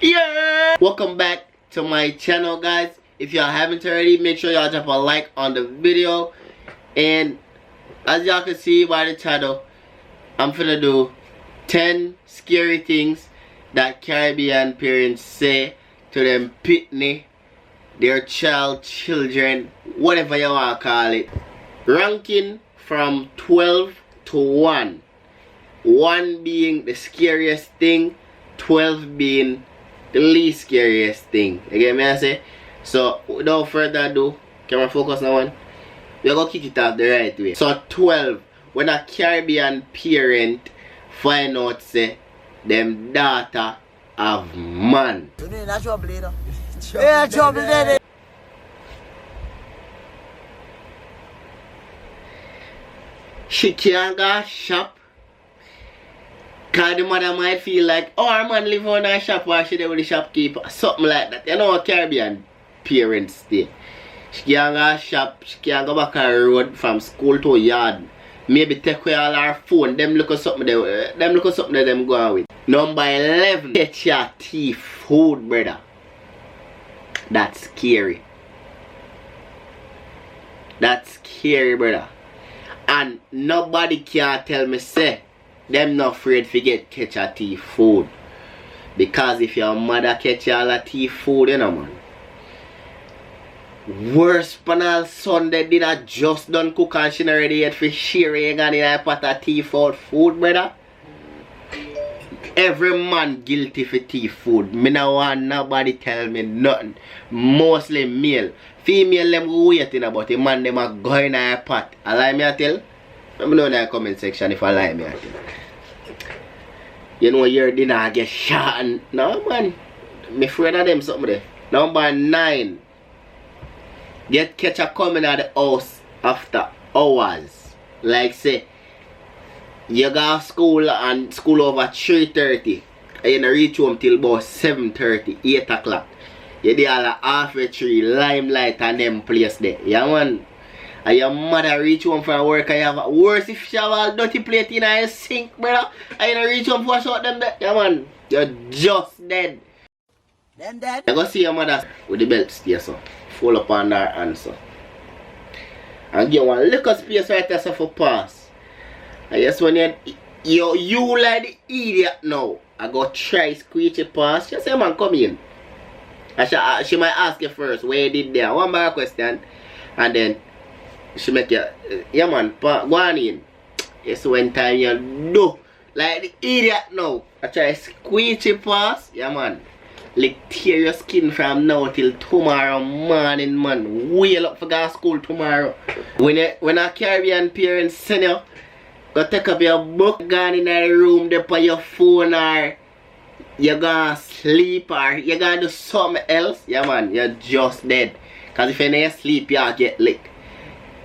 Yeah! Welcome back to my channel, guys. If y'all haven't already, make sure y'all drop a like on the video. And as y'all can see by the title, I'm finna do 10 scary things that Caribbean parents say to them pitney, their children, whatever you want to call it. Ranking from 12 to 1. 1 being the scariest thing, 12 being the least scariest thing. You get me I say? So without further ado, camera focus on one. We're gonna kick it off the right way. So 12, when a Caribbean parent find out say them daughter have man. She can't go shop. Cause the mother might feel like, oh, her man live on her shop or she there with the shopkeeper. Something like that. You know what Caribbean parents do. She can't go shop, she can't go back on the road from school to yard. Maybe take away all her phone. Them look at something that them go on with. Number 11. Catch your teeth food, brother. That's scary. That's scary, brother. And nobody can tell me say them not afraid to get catch a thief food. Because if your mother catch all a thief food, you know, man. Worse panel Sunday did I just done cook and she already ate for sharing and in a pot of thief food, brother. Every man guilty for thief food. Me no want nobody tell me nothing. Mostly male. Female them waiting about the man them a go in a pot. I lie me I tell? Let me know in the comment section if I lie me I tell. You know your dinner get shot and no man. Me afraid of them something there. Number 9. Get catcher coming at the house after hours. Like say you go to school and school over 3:30 and you don't reach home till about 7:30, 8 o'clock. You dey all halfway 3 limelight and them place there. Yeah man. And your mother reach home from work and you have a worse if she have a dirty plate in her sink, brother. And you don't reach home to wash out them there. Yeah man. You're just dead. Them dead? You go see your mother with the belt stay so. Fall up on her hand so. And give one little space right there so for pass. And yes when you like the idiot now. I go try squeeze it past. She say man come in. And she might ask you first where you did there. One more question. And then she make you yeah man go on in. Yes when time you do like the idiot now. I try squeeze it past. Yeah man. Like tear your skin from now till tomorrow morning, man. Wheel up for go to school tomorrow. When a Caribbean parent send you, go take up your book, go in the room, they put your phone or you gonna sleep or you gonna do something else, yeah man, you're just dead. Cause if you don't sleep, you get licked.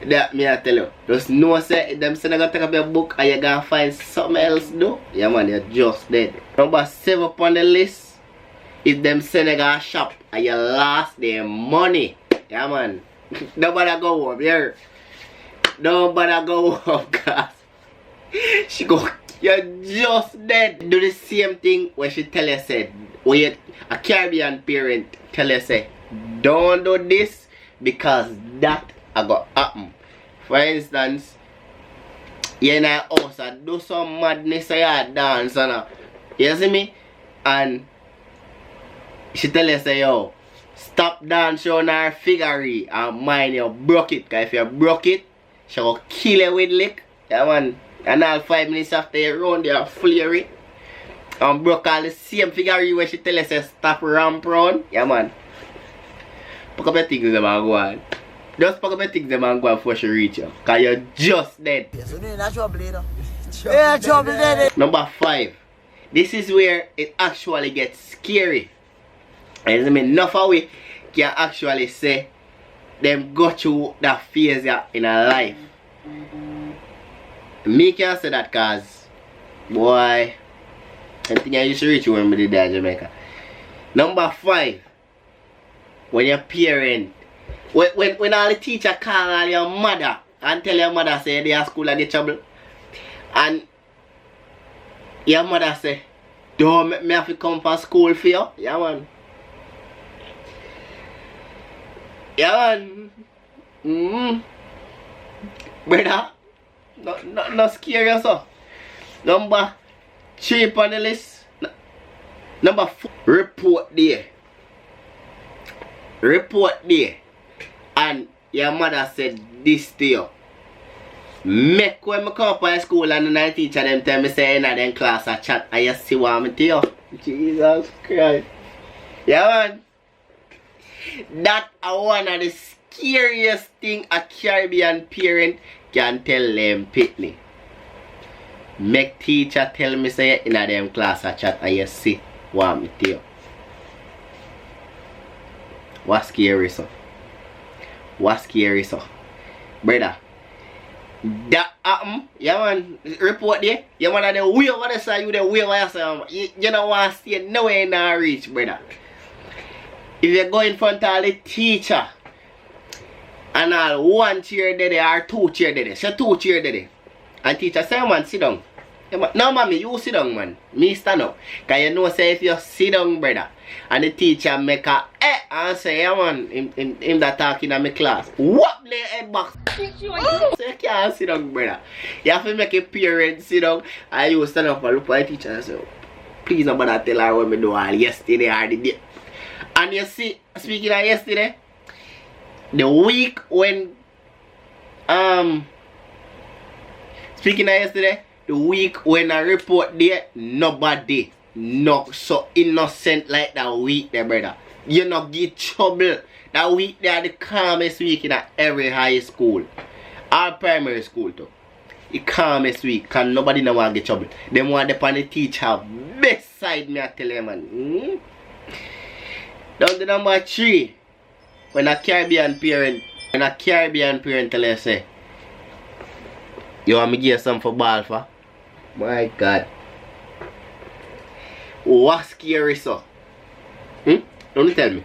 That me I tell you. Just know say them say they gonna take up your book and you gonna find something else do. Yeah man, you're just dead. Number 7 on the list. If them Senegal shop and you lost their money, yeah man, nobody go home here. Nobody go home, cause she go, you're just dead. Do the same thing when she tell you say, when a Caribbean parent tell you say, don't do this because that a go happen. For instance, you in a house and do some madness and you dance and you see me, and she tell you say yo, stop dance on her figure and mind you broke it. Cause if you broke it, she will kill you with lick. Yeah man. And all 5 minutes after you run you flare it. And broke all the same figure where she tell you say stop ramp round. Yeah man. Pack up your things them and go on. Just pack up your things them and go on before she reach you. Cause you're just dead. Number 5. This is where it actually gets scary. And I mean, enough of we can actually say them go through that phase in a life. Me can say that cause boy, I think I used to reach you when we did that in Jamaica. Number 5, when your parent, when all the teacher call all your mother and tell your mother say they are school and get trouble, and your mother say Don't make me have to come for school for you. Yeah, man. Yeah, man. Brother, no scare yourself. Number 3 on the list. Number 4. Report day. Report day. And your mother said this to you. Make when I come up to school and the teacher them tell me say in them class a chat and you see what I'm tell you. Jesus Christ. Yeah, man. That is one of the scariest thing a Caribbean parent can tell them pitney. Make teacher tell me say in them class a chat and you see what I'm tell you. What scary so? What scary so? Brother. That happen, yeah man, report there. You man the way over the side, you the way over the you don't want to stay nowhere in our reach, brother. If you go in front of the teacher and all 1 chair there or 2 chair there, so 2 chair there. And teacher say, man, sit down. No, mommy, you sit down, man. Me stand up. Because you know, say, if you sit down, brother, and the teacher make a and say, yeah, man, him that talking in my class. Whop the head back. So you can't sit down, brother. You have to make a parent sit down, and you stand up and look at the teacher and say, please, nobody tell her what me do all yesterday or the day. And you see, speaking of yesterday, the week when, speaking of yesterday, the week when I report there, nobody not so innocent like that week there, brother. You not get trouble. That week there the calmest week in every high school. Or primary school too. The calmest week, cause nobody no want get trouble. Them want the on the teacher best side me I tell you, man. Down to number 3. When a Caribbean parent tell you say, you want me give you some for ball for? My God. What scary so? Don't tell me.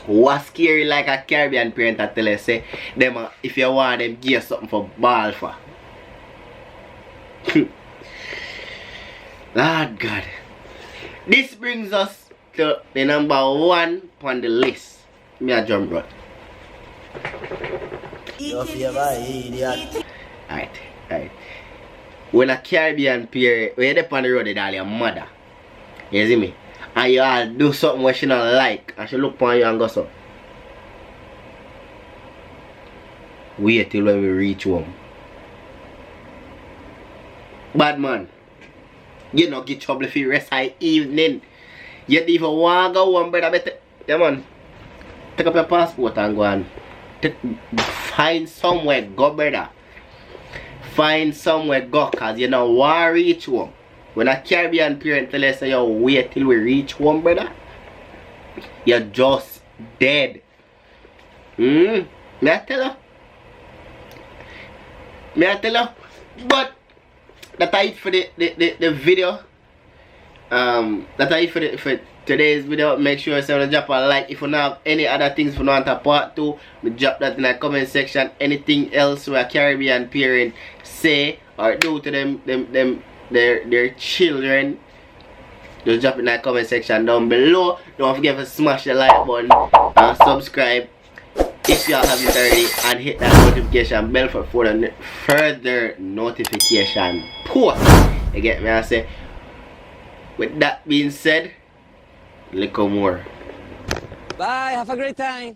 What scary like a Caribbean parent that tell you say, them if you want them give you something for ball for? Lord God. This brings us to the number 1 on the list. Me a jump road. Alright. When a Caribbean parent, when you're on the road with all your mother, you see me? And you all do something what she not like, and she look upon you and go so. Wait till when we reach home. Bad man, you not get trouble for the rest of the evening. You don't even want to go home, brother. Better, yeah man, take up your passport and go and find somewhere go, brother. Find somewhere go, cause you don't want to reach home. When a Caribbean parent tell us, yo, wait till we reach home, brother, you're just dead. May I tell you? But that's it for the video. That's it for today's video. Make sure you drop a like. If you don't have any other things you want a part 2, drop that in the comment section. Anything else where a Caribbean parent say or do to their children, just drop it in the comment section down below. Don't forget to smash the like button and subscribe if you haven't already, and hit that notification bell for further notification post. You get me? I say. With that being said, little more. Bye, have a great time.